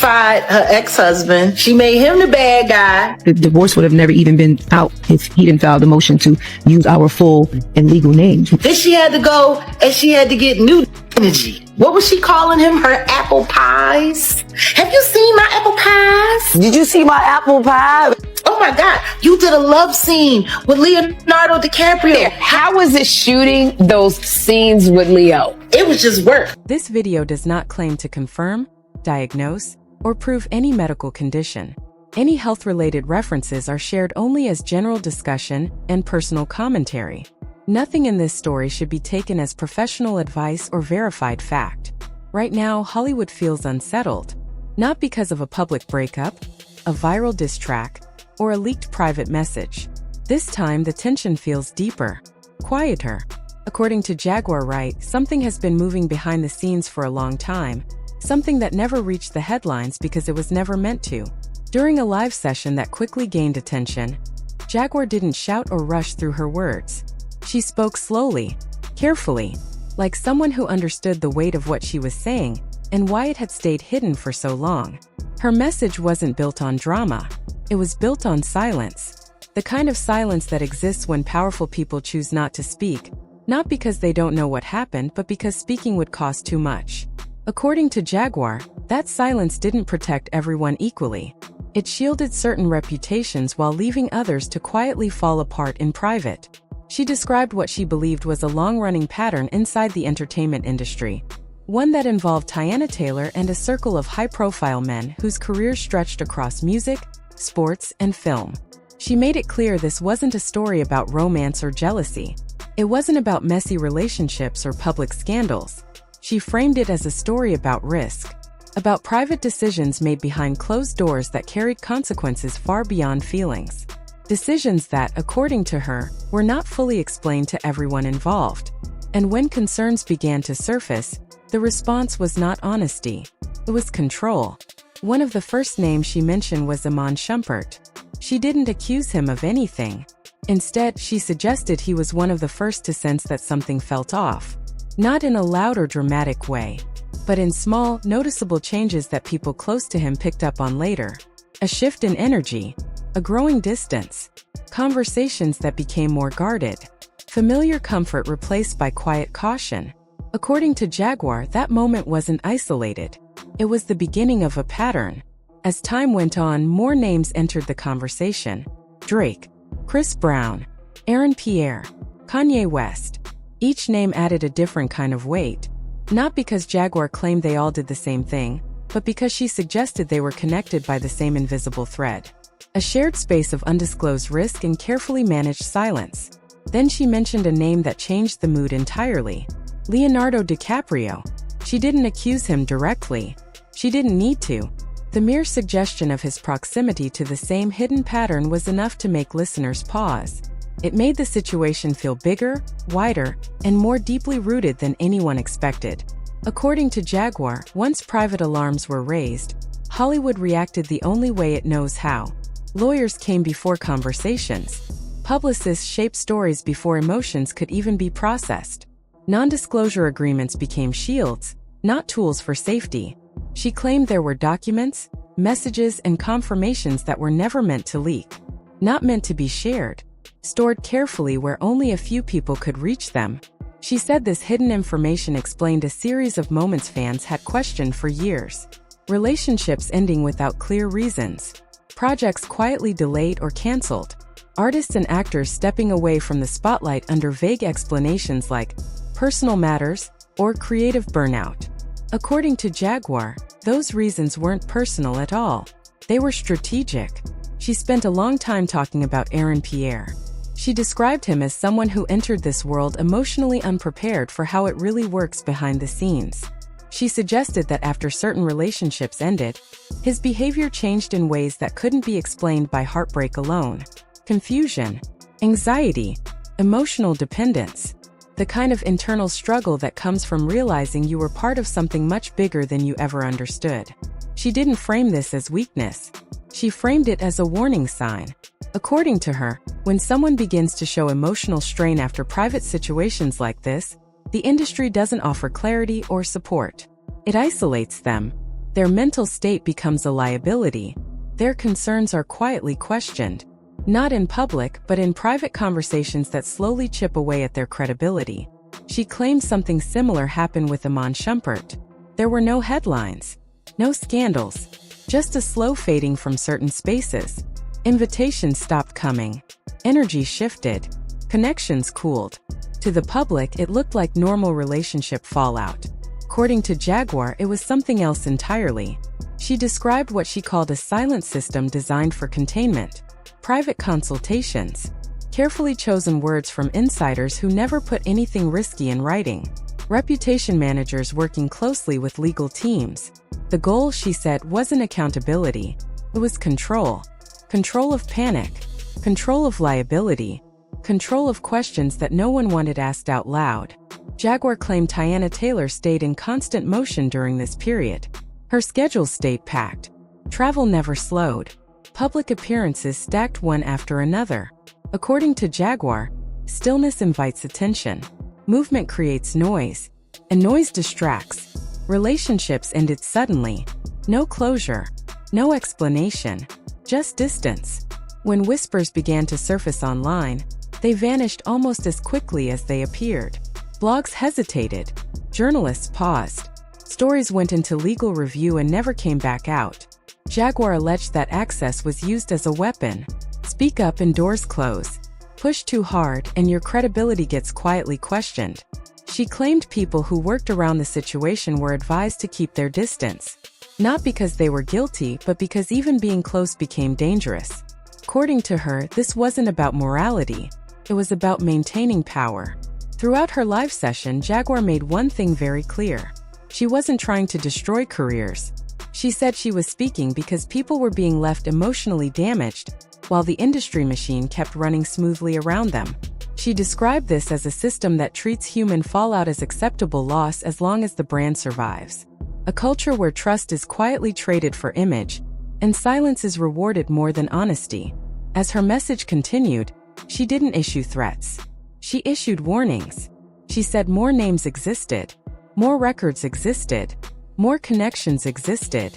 crucified her ex-husband. She made him the bad guy. The divorce would have never even been out if he didn't file the motion to use our full and legal names. Then she had to go and she had to get new energy. What was she calling him? Her apple pies? Have you seen my apple pies? Did you see my apple pie? Oh my God, you did a love scene with Leonardo DiCaprio. How was it shooting those scenes with Leo? It was just work. This video does not claim to confirm, diagnose, or prove any medical condition. Any health-related references are shared only as general discussion and personal commentary. Nothing in this story should be taken as professional advice or verified fact. Right now, Hollywood feels unsettled, not because of a public breakup, a viral diss track, or a leaked private message. This time, the tension feels deeper, quieter. According to Jaguar Wright, something has been moving behind the scenes for a long time, something that never reached the headlines because it was never meant to. During a live session that quickly gained attention, Jaguar didn't shout or rush through her words. She spoke slowly, carefully, like someone who understood the weight of what she was saying and why it had stayed hidden for so long. Her message wasn't built on drama. It was built on silence. The kind of silence that exists when powerful people choose not to speak, not because they don't know what happened, but because speaking would cost too much. According to Jaguar, that silence didn't protect everyone equally. It shielded certain reputations while leaving others to quietly fall apart in private. She described what she believed was a long-running pattern inside the entertainment industry, one that involved Teyana Taylor and a circle of high-profile men whose careers stretched across music, sports, and film. She made it clear this wasn't a story about romance or jealousy. It wasn't about messy relationships or public scandals. She framed it as a story about risk, about private decisions made behind closed doors that carried consequences far beyond feelings. Decisions that, according to her, were not fully explained to everyone involved. And when concerns began to surface, the response was not honesty. It was control. One of the first names she mentioned was Iman Shumpert. She didn't accuse him of anything. Instead, she suggested he was one of the first to sense that something felt off. Not in a loud or dramatic way, but in small, noticeable changes that people close to him picked up on later. A shift in energy, a growing distance, conversations that became more guarded, familiar comfort replaced by quiet caution. According to Jaguar, that moment wasn't isolated. It was the beginning of a pattern. As time went on, more names entered the conversation. Drake, Chris Brown, Aaron Pierre, Kanye West. Each name added a different kind of weight. Not because Jaguar claimed they all did the same thing, but because she suggested they were connected by the same invisible thread. A shared space of undisclosed risk and carefully managed silence. Then she mentioned a name that changed the mood entirely. Leonardo DiCaprio. She didn't accuse him directly. She didn't need to. The mere suggestion of his proximity to the same hidden pattern was enough to make listeners pause. It made the situation feel bigger, wider, and more deeply rooted than anyone expected. According to Jaguar, once private alarms were raised, Hollywood reacted the only way it knows how. Lawyers came before conversations. Publicists shaped stories before emotions could even be processed. Non-disclosure agreements became shields, not tools for safety. She claimed there were documents, messages, and confirmations that were never meant to leak. Not meant to be shared. Stored carefully where only a few people could reach them. She said this hidden information explained a series of moments fans had questioned for years. Relationships ending without clear reasons. Projects quietly delayed or canceled. Artists and actors stepping away from the spotlight under vague explanations like personal matters or creative burnout. According to Jaguar, those reasons weren't personal at all. They were strategic. She spent a long time talking about Aaron Pierre. She described him as someone who entered this world emotionally unprepared for how it really works behind the scenes. She suggested that after certain relationships ended, his behavior changed in ways that couldn't be explained by heartbreak alone. Confusion, anxiety, emotional dependence. The kind of internal struggle that comes from realizing you were part of something much bigger than you ever understood. She didn't frame this as weakness. She framed it as a warning sign. According to her, when someone begins to show emotional strain after private situations like this, the industry doesn't offer clarity or support. It isolates them. Their mental state becomes a liability. Their concerns are quietly questioned, not in public but in private conversations that slowly chip away at their credibility. She claimed something similar happened with Iman Shumpert. There were no headlines, no scandals, just a slow fading from certain spaces. Invitations stopped coming. Energy shifted. Connections cooled. To the public, it looked like normal relationship fallout. According to Jaguar, it was something else entirely. She described what she called a silent system designed for containment. Private consultations. Carefully chosen words from insiders who never put anything risky in writing. Reputation managers working closely with legal teams. The goal, she said, wasn't accountability. It was control. Control of panic. Control of liability. Control of questions that no one wanted asked out loud. Jaguar claimed Teyana Taylor stayed in constant motion during this period. Her schedule stayed packed. Travel never slowed. Public appearances stacked one after another. According to Jaguar, stillness invites attention. Movement creates noise, and noise distracts. Relationships ended suddenly. No closure, no explanation, just distance. When whispers began to surface online, they vanished almost as quickly as they appeared. Blogs hesitated. Journalists paused. Stories went into legal review and never came back out. Jaguar alleged that access was used as a weapon. Speak up and doors close. Push too hard and your credibility gets quietly questioned. She claimed people who worked around the situation were advised to keep their distance. Not because they were guilty, but because even being close became dangerous. According to her, this wasn't about morality. It was about maintaining power. Throughout her live session, Jaguar made one thing very clear. She wasn't trying to destroy careers. She said she was speaking because people were being left emotionally damaged, while the industry machine kept running smoothly around them. She described this as a system that treats human fallout as acceptable loss as long as the brand survives. A culture where trust is quietly traded for image, and silence is rewarded more than honesty. As her message continued, she didn't issue threats. She issued warnings. She said more names existed, more records existed, more connections existed.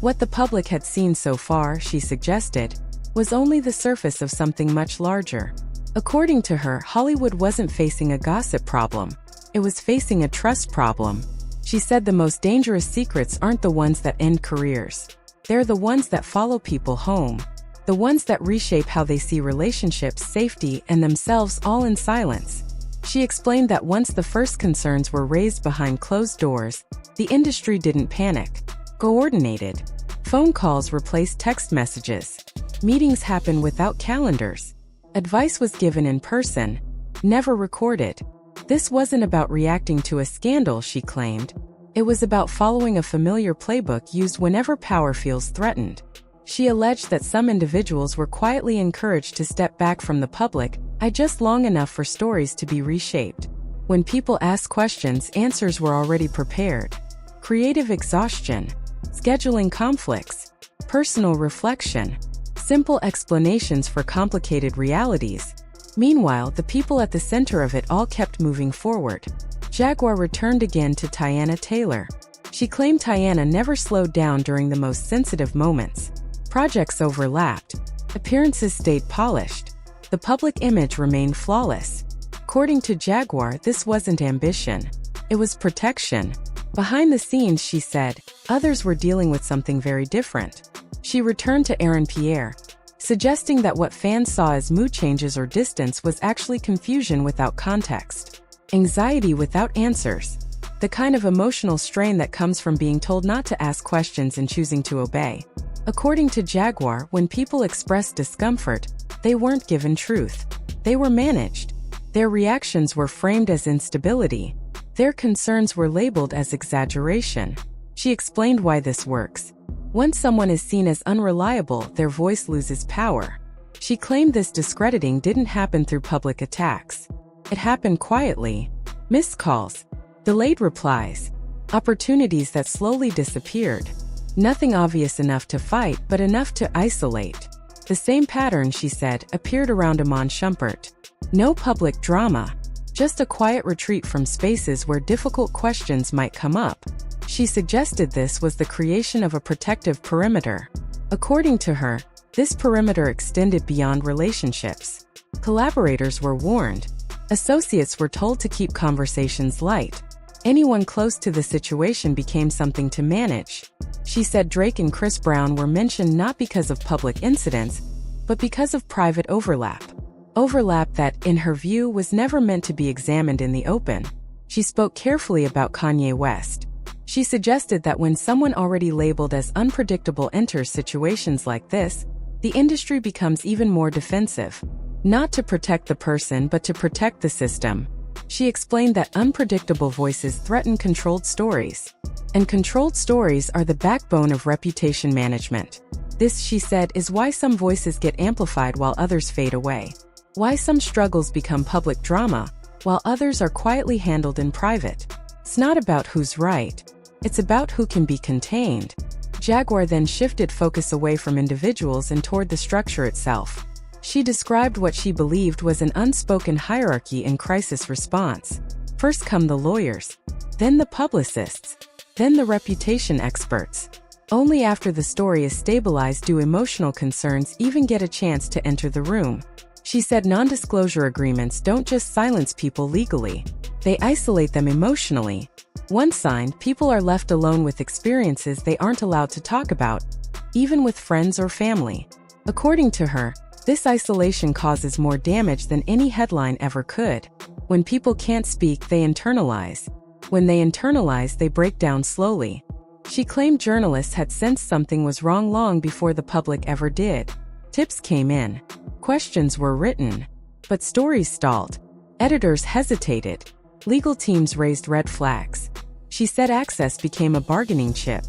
What the public had seen so far, she suggested, was only the surface of something much larger. According to her, Hollywood wasn't facing a gossip problem. It was facing a trust problem. She said the most dangerous secrets aren't the ones that end careers. They're the ones that follow people home. The ones that reshape how they see relationships, safety, and themselves, all in silence. She explained that once the first concerns were raised behind closed doors, the industry didn't panic. Coordinated. Phone calls replaced text messages. Meetings happened without calendars. Advice was given in person, never recorded. This wasn't about reacting to a scandal, she claimed. It was about following a familiar playbook used whenever power feels threatened. She alleged that some individuals were quietly encouraged to step back from the public just long enough for stories to be reshaped. When people asked questions, answers were already prepared. Creative exhaustion, scheduling conflicts, personal reflection, simple explanations for complicated realities. Meanwhile, the people at the center of it all kept moving forward. Jaguar returned again to Teyana Taylor. She claimed Teyana never slowed down during the most sensitive moments. Projects overlapped. Appearances stayed polished. The public image remained flawless. According to Jaguar, this wasn't ambition. It was protection. Behind the scenes, she said, others were dealing with something very different. She returned to Aaron Pierre, suggesting that what fans saw as mood changes or distance was actually confusion without context. Anxiety without answers. The kind of emotional strain that comes from being told not to ask questions and choosing to obey. According to Jaguar, when people expressed discomfort, they weren't given truth. They were managed. Their reactions were framed as instability. Their concerns were labeled as exaggeration. She explained why this works. Once someone is seen as unreliable, their voice loses power. She claimed this discrediting didn't happen through public attacks. It happened quietly. Missed calls, delayed replies, opportunities that slowly disappeared. Nothing obvious enough to fight, but enough to isolate. The same pattern, she said, appeared around Iman Shumpert. No public drama, just a quiet retreat from spaces where difficult questions might come up. She suggested this was the creation of a protective perimeter. According to her, this perimeter extended beyond relationships. Collaborators were warned. Associates were told to keep conversations light. Anyone close to the situation became something to manage. She said Drake and Chris Brown were mentioned not because of public incidents, but because of private overlap. Overlap that, in her view, was never meant to be examined in the open. She spoke carefully about Kanye West. She suggested that when someone already labeled as unpredictable enters situations like this, the industry becomes even more defensive. Not to protect the person but to protect the system. She explained that unpredictable voices threaten controlled stories. And controlled stories are the backbone of reputation management. This, she said, is why some voices get amplified while others fade away. Why some struggles become public drama, while others are quietly handled in private. It's not about who's right. It's about who can be contained. Jaguar then shifted focus away from individuals and toward the structure itself. She described what she believed was an unspoken hierarchy in crisis response. First come the lawyers, then the publicists, then the reputation experts. Only after the story is stabilized do emotional concerns even get a chance to enter the room. She said non-disclosure agreements don't just silence people legally, they isolate them emotionally. Once signed, people are left alone with experiences they aren't allowed to talk about, even with friends or family. According to her, this isolation causes more damage than any headline ever could. When people can't speak, they internalize. When they internalize, they break down slowly. She claimed journalists had sensed something was wrong long before the public ever did. Tips came in. Questions were written. But stories stalled. Editors hesitated. Legal teams raised red flags. She said access became a bargaining chip.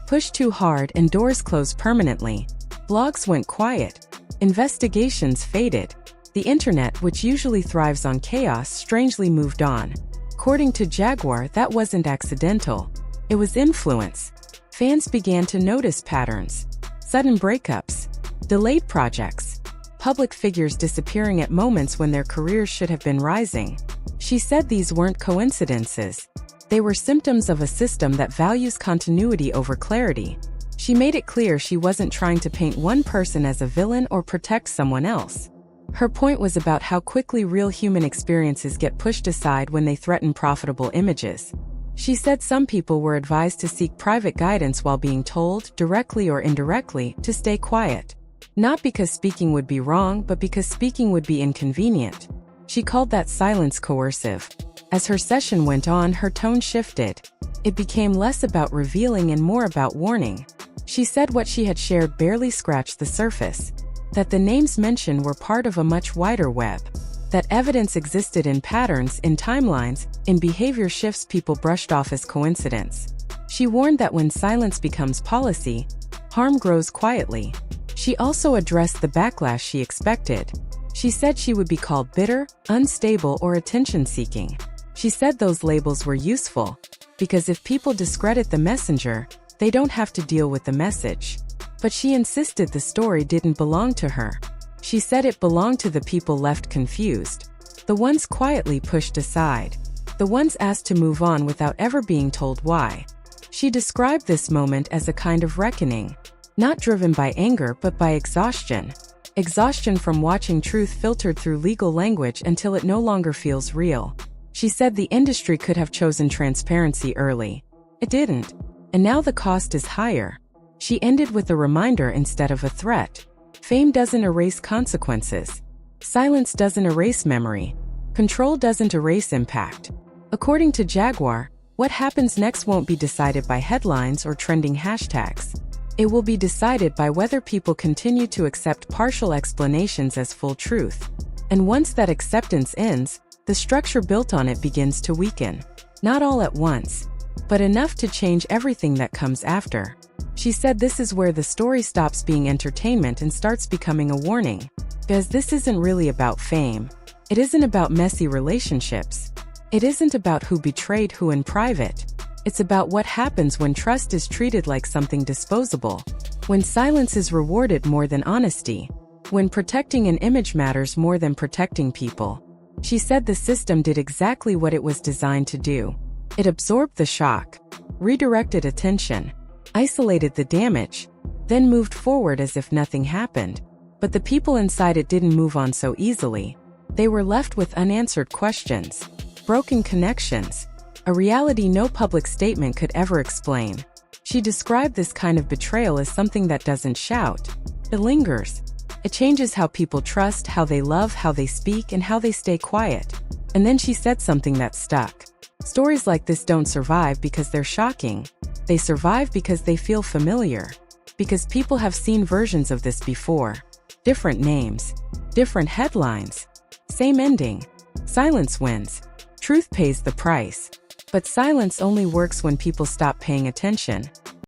Pushed too hard and doors closed permanently. Blogs went quiet. Investigations faded. The internet, which usually thrives on chaos, strangely moved on. According to Jaguar, that wasn't accidental. It was influence. Fans began to notice patterns. Sudden breakups. Delayed projects. Public figures disappearing at moments when their careers should have been rising. She said these weren't coincidences. They were symptoms of a system that values continuity over clarity. She made it clear she wasn't trying to paint one person as a villain or protect someone else. Her point was about how quickly real human experiences get pushed aside when they threaten profitable images. She said some people were advised to seek private guidance while being told, directly or indirectly, to stay quiet. Not because speaking would be wrong, but because speaking would be inconvenient. She called that silence coercive. As her session went on, her tone shifted. It became less about revealing and more about warning. She said what she had shared barely scratched the surface. That the names mentioned were part of a much wider web. That evidence existed in patterns, in timelines, in behavior shifts people brushed off as coincidence. She warned that when silence becomes policy, harm grows quietly. She also addressed the backlash she expected. She said she would be called bitter, unstable, or attention-seeking. She said those labels were useful, because if people discredit the messenger, they don't have to deal with the message. But she insisted the story didn't belong to her. She said it belonged to the people left confused. The ones quietly pushed aside. The ones asked to move on without ever being told why. She described this moment as a kind of reckoning. Not driven by anger but by exhaustion. Exhaustion from watching truth filtered through legal language until it no longer feels real. She said the industry could have chosen transparency early. It didn't. And now the cost is higher. She ended with a reminder instead of a threat. Fame doesn't erase consequences. Silence doesn't erase memory. Control doesn't erase impact. According to Jaguar, what happens next won't be decided by headlines or trending hashtags. It will be decided by whether people continue to accept partial explanations as full truth. And once that acceptance ends, the structure built on it begins to weaken. Not all at once, but enough to change everything that comes after. She said this is where the story stops being entertainment and starts becoming a warning. Because this isn't really about fame. It isn't about messy relationships. It isn't about who betrayed who in private. It's about what happens when trust is treated like something disposable. When silence is rewarded more than honesty. When protecting an image matters more than protecting people. She said the system did exactly what it was designed to do. It absorbed the shock, redirected attention, isolated the damage, then moved forward as if nothing happened. But the people inside it didn't move on so easily. They were left with unanswered questions, broken connections, a reality no public statement could ever explain. She described this kind of betrayal as something that doesn't shout. It lingers. It changes how people trust, how they love, how they speak, and how they stay quiet. And then she said something that stuck. Stories like this don't survive because they're shocking. They survive because they feel familiar. Because people have seen versions of this before. Different names, different headlines, same ending. Silence wins. Truth pays the price. But silence only works when people stop paying attention.